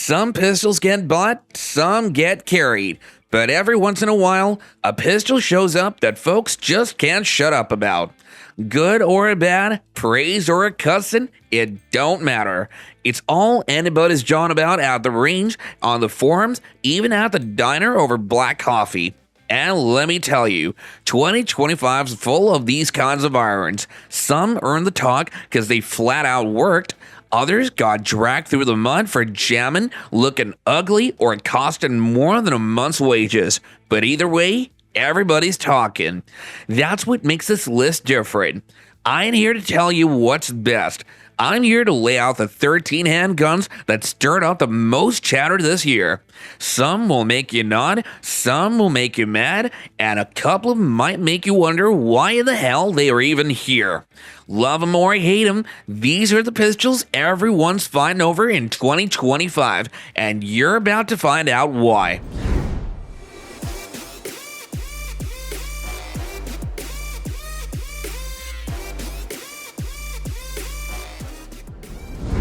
Some pistols get bought, some get carried. But every once in a while, a pistol shows up that folks just can't shut up about. Good or bad, praise or a cussing, it don't matter. It's all anybody's jawing about at the range, on the forums, even at the diner over black coffee. And let me tell you, 2025's full of these kinds of irons. Some earned the talk because they flat out worked. Others got dragged through the mud for jamming, looking ugly, or costing more than a month's wages. But either way, everybody's talking. That's what makes this list different. I ain't here to tell you what's best. I'm here to lay out the 13 handguns that stirred up the most chatter this year. Some will make you nod, some will make you mad, and a couple of them might make you wonder why the hell they are even here. Love them or hate them, these are the pistols everyone's fighting over in 2025, and you're about to find out why.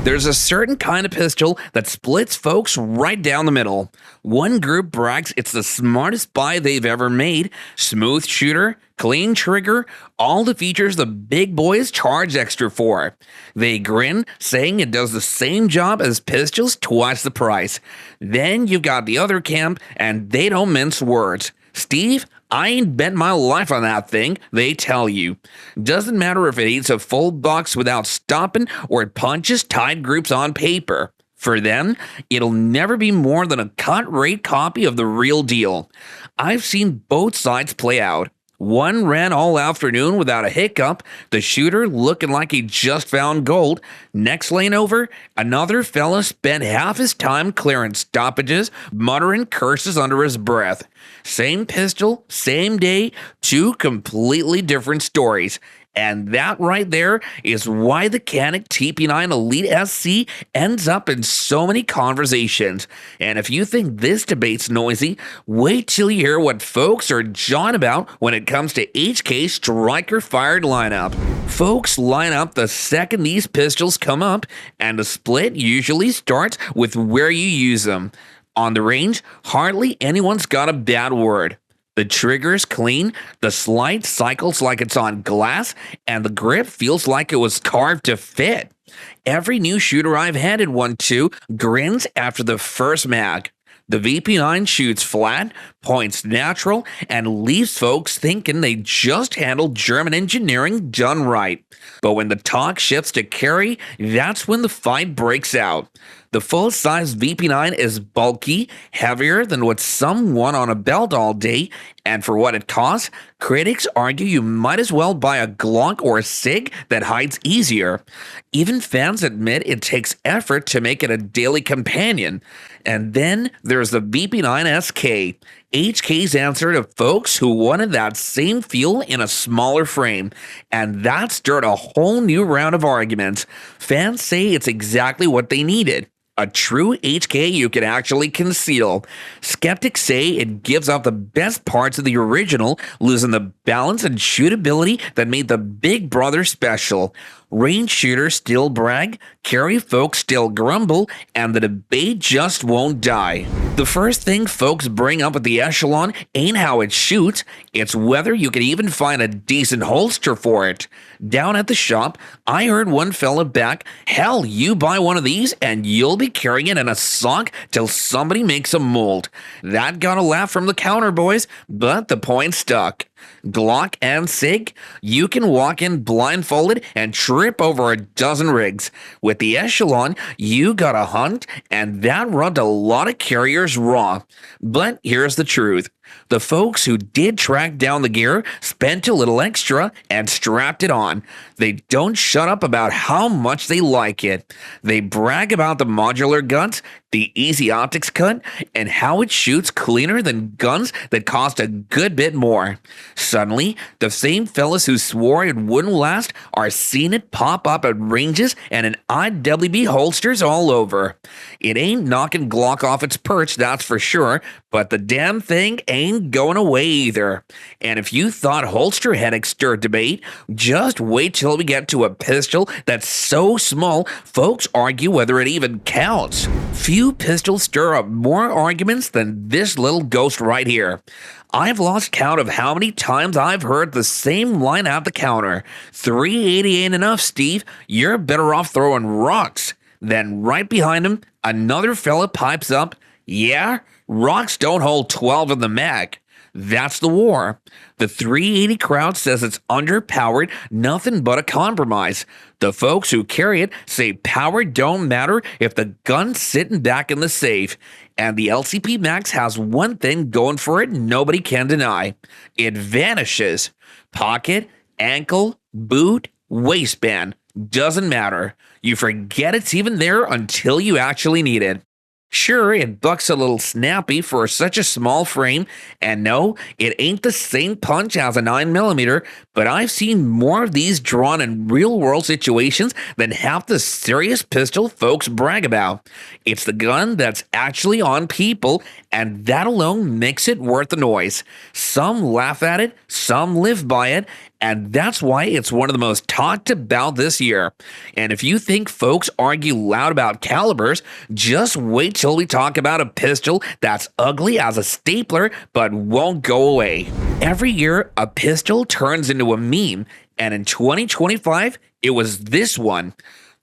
There's a certain kind of pistol that splits folks right down the middle. One group brags it's the smartest buy they've ever made, smooth shooter, clean trigger, all the features the big boys charge extra for. They grin, saying it does the same job as pistols twice the price. Then you've got the other camp, and they don't mince words. Steve, I ain't bet my life on that thing, they tell you. Doesn't matter if it eats a full box without stopping or it punches tied groups on paper. For them, it'll never be more than a cut-rate copy of the real deal. I've seen both sides play out. One ran all afternoon without a hiccup, the shooter looking like he just found gold. Next lane over, another fella spent half his time clearing stoppages, muttering curses under his breath. Same pistol, same day, two completely different stories. And that right there is why the Canik TP9 Elite SC ends up in so many conversations. And if you think this debate's noisy, wait till you hear what folks are jawing about when it comes to HK striker-fired lineup. Folks line up the second these pistols come up, and the split usually starts with where you use them. On the range, hardly anyone's got a bad word. The trigger's clean, the slide cycles like it's on glass, and the grip feels like it was carved to fit. Every new shooter I've handed one to grins after the first mag. The VP9 shoots flat, points natural, and leaves folks thinking they just handled German engineering done right. But when the talk shifts to carry, that's when the fight breaks out. The full-size VP9 is bulky, heavier than what some want on a belt all day, and for what it costs, critics argue you might as well buy a Glock or a SIG that hides easier. Even fans admit it takes effort to make it a daily companion. And then there's the VP9 SK, HK's answer to folks who wanted that same feel in a smaller frame. And that stirred a whole new round of arguments. Fans say it's exactly what they needed. A true HK you can actually conceal. Skeptics say it gives off the best parts of the original, losing the balance and shootability that made the Big Brother special. Range shooters still brag, carry folks still grumble, and the debate just won't die. The first thing folks bring up at the Echelon ain't how it shoots, it's whether you can even find a decent holster for it. Down at the shop, I heard one fella back, hell, you buy one of these and you'll be carrying it in a sock till somebody makes a mold. That got a laugh from the counter boys, but the point stuck. Glock and SIG, you can walk in blindfolded and trip over a dozen rigs. With the Echelon, you gotta hunt, and that rubbed a lot of carriers raw. But here's the truth. The folks who did track down the gear spent a little extra and strapped it on. They don't shut up about how much they like it. They brag about the modular guns, the easy optics cut, and how it shoots cleaner than guns that cost a good bit more. Suddenly, the same fellas who swore it wouldn't last are seeing it pop up at ranges and in IWB holsters all over. It ain't knocking Glock off its perch, that's for sure, but the damn thing ain't ain't going away either. And if you thought holster headaches stirred debate, just wait till we get to a pistol that's so small, folks argue whether it even counts. Few pistols stir up more arguments than this little ghost right here. I've lost count of how many times I've heard the same line at the counter. 380 ain't enough, Steve. You're better off throwing rocks. Then right behind him, another fella pipes up, yeah, rocks don't hold 12 in the mag. That's the war. The 380 crowd says it's underpowered, nothing but a compromise. The folks who carry it say power don't matter if the gun's sitting back in the safe. And the LCP Max has one thing going for it nobody can deny. It vanishes. Pocket, ankle, boot, waistband. Doesn't matter. You forget it's even there until you actually need it. Sure, it bucks a little snappy for such a small frame, and no, it ain't the same punch as a 9mm, but I've seen more of these drawn in real-world situations than half the serious pistol folks brag about. It's the gun that's actually on people, and that alone makes it worth the noise. Some laugh at it, some live by it, and that's why it's one of the most talked about this year. And if you think folks argue loud about calibers, just wait till we talk about a pistol that's ugly as a stapler but won't go away. Every year, a pistol turns into a meme, and in 2025, it was this one.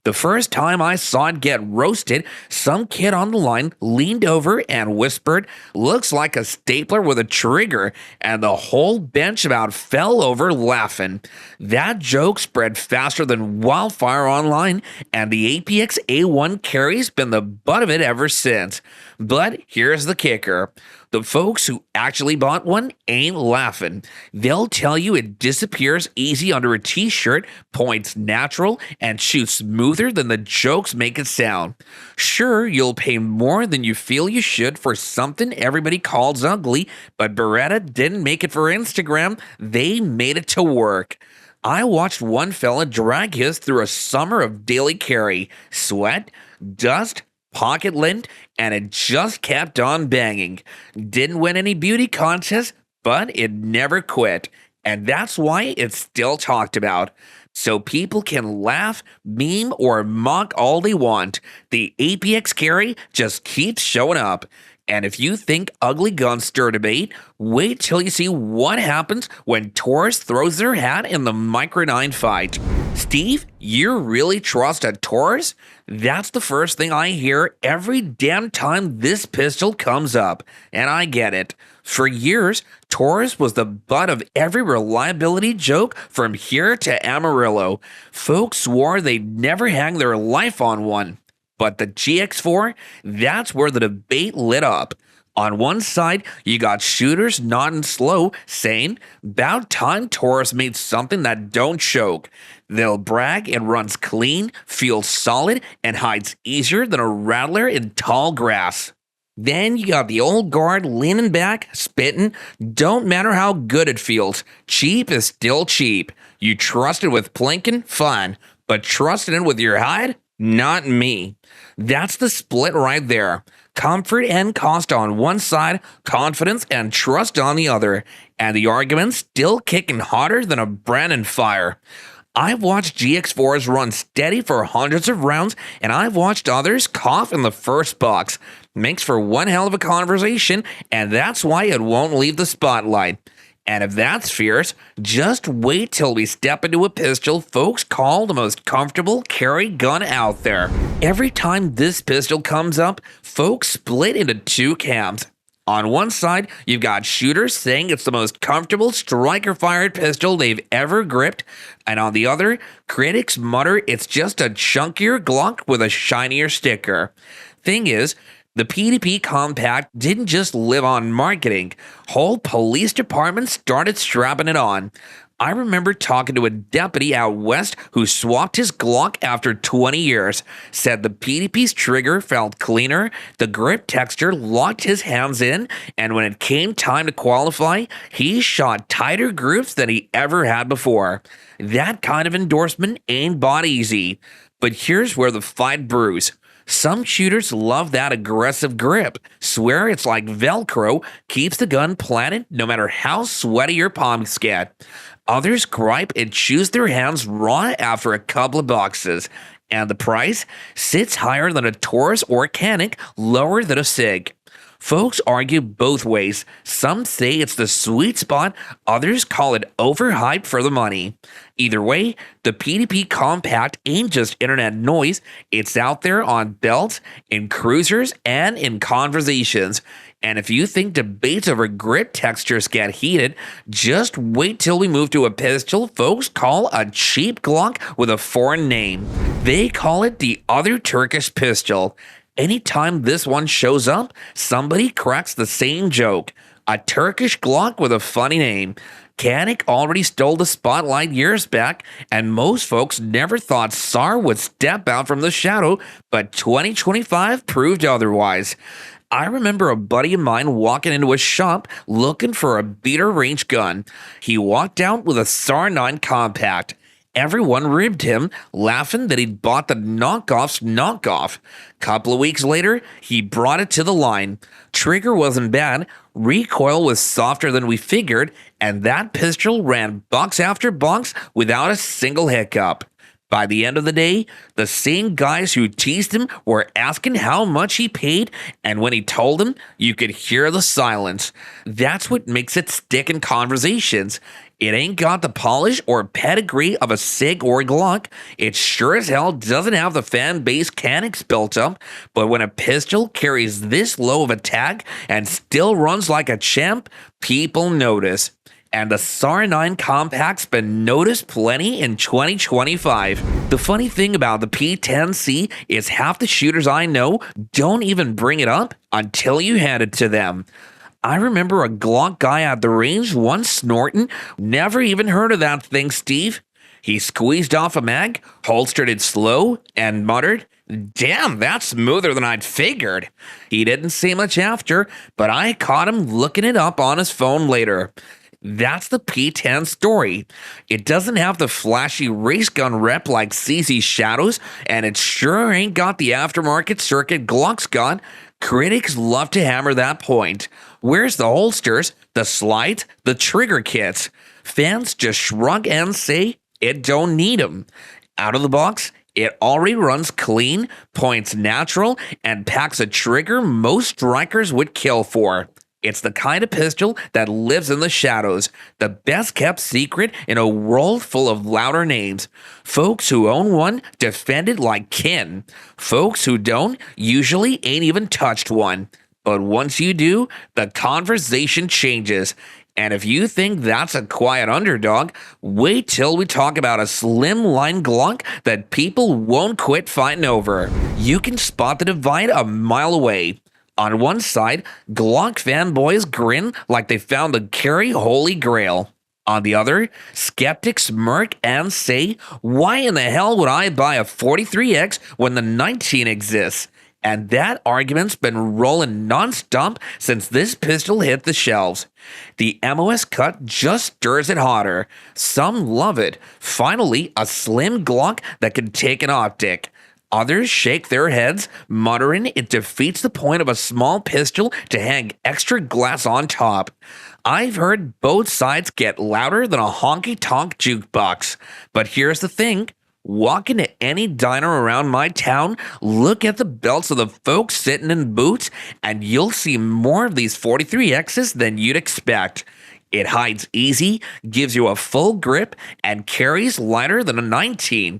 The first time I saw it get roasted, some kid on the line leaned over and whispered, "Looks like a stapler with a trigger," and the whole bench about fell over laughing. That joke spread faster than wildfire online, and the APX A1 carry's been the butt of it ever since. But here's the kicker. The folks who actually bought one ain't laughing. They'll tell you it disappears easy under a t-shirt, points natural, and shoots smoother than the jokes make it sound. Sure, you'll pay more than you feel you should for something everybody calls ugly, but Beretta didn't make it for Instagram, they made it to work. I watched one fella drag his through a summer of daily carry, sweat, dust, pocket lint, and it just kept on banging. Didn't win any beauty contests, but it never quit. And that's why it's still talked about. So people can laugh, meme, or mock all they want. The APX carry just keeps showing up. And if you think ugly guns stir debate, wait till you see what happens when Taurus throws their hat in the Micro 9 fight. Steve, you really trust a Taurus? That's the first thing I hear every damn time this pistol comes up, and I get it. For years, Taurus was the butt of every reliability joke from here to Amarillo. Folks swore they'd never hang their life on one. But the GX4, that's where the debate lit up. On one side, you got shooters nodding slow, saying, "About time Taurus made something that don't choke." They'll brag it runs clean, feels solid, and hides easier than a rattler in tall grass. Then you got the old guard leaning back, spitting, "Don't matter how good it feels, cheap is still cheap. You trust it with plinking? Fine. But trusting it with your hide? Not me." That's the split right there. Comfort and cost on one side, confidence and trust on the other, and the argument's still kicking hotter than a Brandon fire. I've watched GX4s run steady for hundreds of rounds, and I've watched others cough in the first box. Makes for one hell of a conversation, and that's why it won't leave the spotlight. And if that's fierce, just wait till we step into a pistol folks call the most comfortable carry gun out there. Every time this pistol comes up, folks split into two camps. On one side, you've got shooters saying it's the most comfortable striker-fired pistol they've ever gripped, and on the other, critics mutter it's just a chunkier Glock with a shinier sticker. Thing is, the PDP Compact didn't just live on marketing. Whole police departments started strapping it on. I remember talking to a deputy out west who swapped his Glock after 20 years, said the PDP's trigger felt cleaner, the grip texture locked his hands in, and when it came time to qualify, he shot tighter groups than he ever had before. That kind of endorsement ain't bought easy. But here's where the fight brews. Some shooters love that aggressive grip, swear it's like Velcro, keeps the gun planted no matter how sweaty your palms get. Others gripe and chews their hands raw after a couple of boxes. And the price sits higher than a Taurus or a Canic, lower than a Sig. Folks argue both ways. Some say it's the sweet spot, others call it overhyped for the money. Either way, the PDP Compact ain't just internet noise, it's out there on belts, in cruisers, and in conversations. And if you think debates over grip textures get heated, just wait till we move to a pistol folks call a cheap Glock with a foreign name. They call it the other Turkish pistol. Anytime this one shows up, somebody cracks the same joke. A Turkish Glock with a funny name. Canic already stole the spotlight years back, and most folks never thought SAR would step out from the shadow, but 2025 proved otherwise. I remember a buddy of mine walking into a shop looking for a beater range gun. He walked out with a SAR 9 Compact. Everyone ribbed him, laughing that he'd bought the knockoff's knockoff. Couple of weeks later, he brought it to the line. Trigger wasn't bad, recoil was softer than we figured, and that pistol ran box after box without a single hiccup. By the end of the day, the same guys who teased him were asking how much he paid, and when he told them, you could hear the silence. That's what makes it stick in conversations. It ain't got the polish or pedigree of a Sig or a Glock. It sure as hell doesn't have the fan base Canics built up, but when a pistol carries this low of a tag and still runs like a champ, people notice. And the SAR 9 Compact's been noticed plenty in 2025. The funny thing about the P10C is half the shooters I know don't even bring it up until you hand it to them. I remember a Glock guy at the range once snorting, "Never even heard of that thing, Steve." He squeezed off a mag, holstered it slow, and muttered, "Damn, that's smoother than I'd figured." He didn't say much after, but I caught him looking it up on his phone later. That's the P10 story. It doesn't have the flashy race gun rep like CZ Shadows, and it sure ain't got the aftermarket circuit Glock's got. Critics love to hammer that point. Where's the holsters, the slides, the trigger kits? Fans just shrug and say it don't need them. Out of the box, it already runs clean, points natural, and packs a trigger most strikers would kill for. It's the kind of pistol that lives in the shadows, the best kept secret in a world full of louder names. Folks who own one defend it like kin. Folks who don't usually ain't even touched one. But once you do, the conversation changes. And if you think that's a quiet underdog, wait till we talk about a slimline Glock that people won't quit fighting over. You can spot the divide a mile away. On one side, Glock fanboys grin like they found the Kerry Holy Grail. On the other, skeptics smirk and say, "Why in the hell would I buy a 43X when the 19 exists?" And that argument's been rolling nonstop since this pistol hit the shelves. The MOS cut just stirs it hotter. Some love it. Finally, a slim Glock that can take an optic. Others shake their heads, muttering it defeats the point of a small pistol to hang extra glass on top. I've heard both sides get louder than a honky-tonk jukebox. But here's the thing. Walk into any diner around my town, look at the belts of the folks sitting in booths, and you'll see more of these 43Xs than you'd expect. It hides easy, gives you a full grip, and carries lighter than a 19.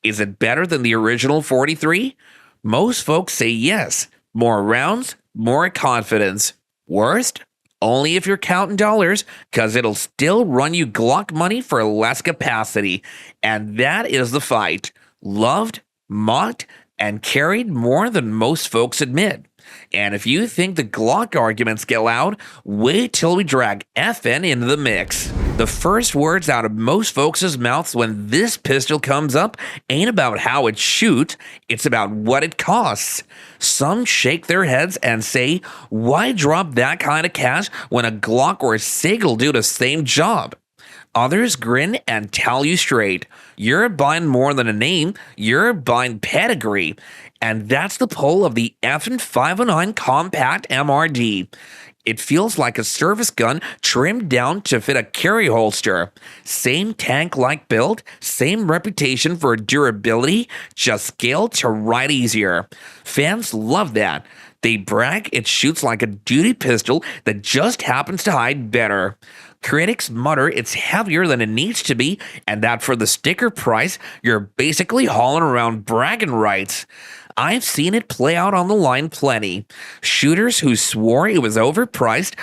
Is it better than the original 43? Most folks say yes. More rounds, more confidence. Worst? Only if you're counting dollars, because it'll still run you Glock money for less capacity. And that is the fight. Loved, mocked, and carried more than most folks admit. And if you think the Glock arguments get loud, wait till we drag FN into the mix. The first words out of most folks' mouths when this pistol comes up ain't about how it shoots, it's about what it costs. Some shake their heads and say, "Why drop that kind of cash when a Glock or a Sig will do the same job?" Others grin and tell you straight, You're buying more than a name, you're buying pedigree. And that's the pull of the FN 509 Compact MRD. It feels like a service gun trimmed down to fit a carry holster. Same tank-like build, same reputation for durability, just scaled to ride easier. Fans love that. They brag it shoots like a duty pistol that just happens to hide better. Critics mutter it's heavier than it needs to be, and that for the sticker price, you're basically hauling around bragging rights. I've seen it play out on the line plenty. Shooters who swore it was overpriced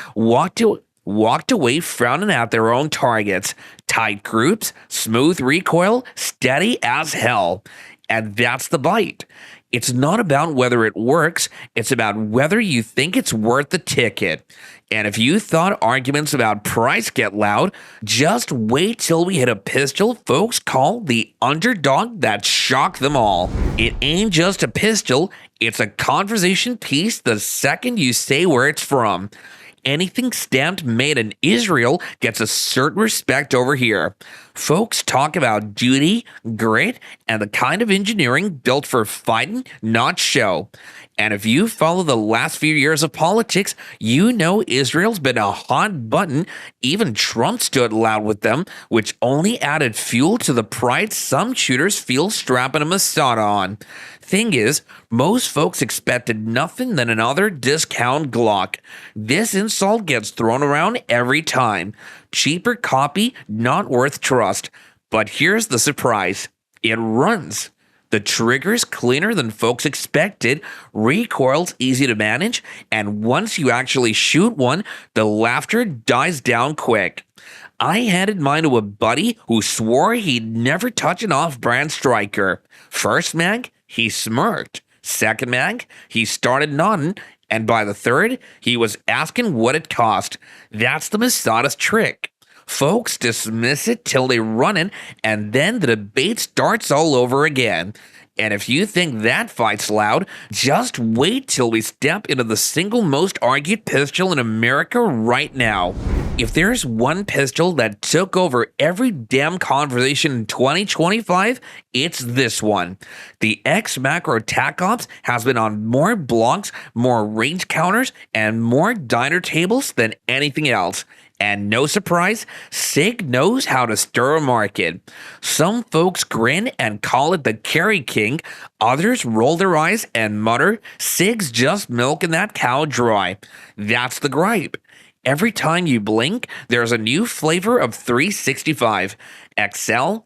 walked away frowning at their own targets. Tight groups, smooth recoil, steady as hell. And that's the bite. It's not about whether it works, it's about whether you think it's worth the ticket. And if you thought arguments about price get loud, just wait till we hit a pistol folks call the underdog that shocked them all. It ain't just a pistol, it's a conversation piece the second you say where it's from. Anything stamped made in Israel gets a certain respect over here. Folks talk about duty, grit, and the kind of engineering built for fighting, not show. And if you follow the last few years of politics, you know Israel's been a hot button. Even Trump stood loud with them, which only added fuel to the pride some shooters feel strapping a Masada on. Thing is, most folks expected nothing than another discount Glock. This insult gets thrown around every time. Cheaper copy, not worth trust. But here's the surprise. It runs. The trigger's cleaner than folks expected, recoil's easy to manage, and once you actually shoot one, the laughter dies down quick. I handed mine to a buddy who swore he'd never touch an off-brand striker. First mag, he smirked. Second mag, he started nodding, and by the third, he was asking what it cost. That's the Masada's trick. Folks dismiss it till they run it, and then the debate starts all over again. And if you think that fight's loud, just wait till we step into the single most argued pistol in America right now. If there's one pistol that took over every damn conversation in 2025, it's this one. The X Macro Tac Ops has been on more blogs, more range counters, and more diner tables than anything else. And no surprise, SIG knows how to stir a market. Some folks grin and call it the carry king. Others roll their eyes and mutter, SIG's just milking that cow dry. That's the gripe. Every time you blink, there's a new flavor of 365. XL,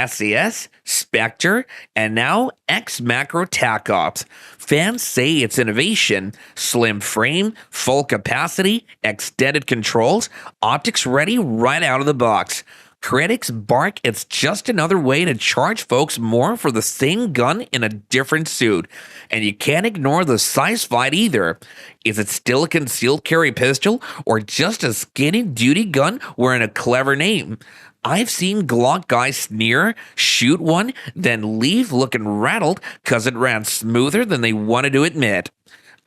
SES, Spectre, and now X Macro Tac Ops. Fans say it's innovation, slim frame, full capacity, extended controls, optics ready right out of the box. Critics bark it's just another way to charge folks more for the same gun in a different suit. And you can't ignore the size fight either. Is it still a concealed carry pistol or just a skinny duty gun wearing a clever name? I've seen Glock guys sneer, shoot one, then leave looking rattled because it ran smoother than they wanted to admit.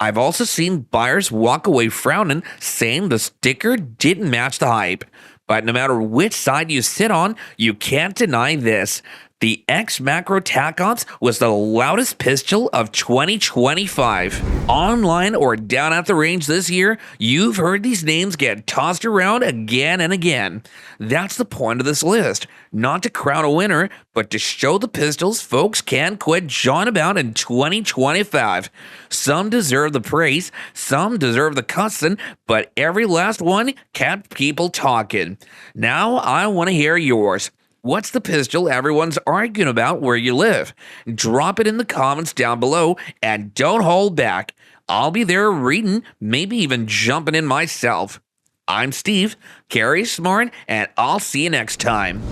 I've also seen buyers walk away frowning, saying the sticker didn't match the hype. But no matter which side you sit on, you can't deny this. The X Macro Tac Ops was the loudest pistol of 2025. Online or down at the range this year, you've heard these names get tossed around again and again. That's the point of this list. Not to crown a winner, but to show the pistols folks can't quit jawing about in 2025. Some deserve the praise, some deserve the cussing, but every last one kept people talking. Now I want to hear yours. What's the pistol everyone's arguing about where you live? Drop it in the comments down below and don't hold back. I'll be there reading, maybe even jumping in myself. I'm Steve, carry smart, and I'll see you next time.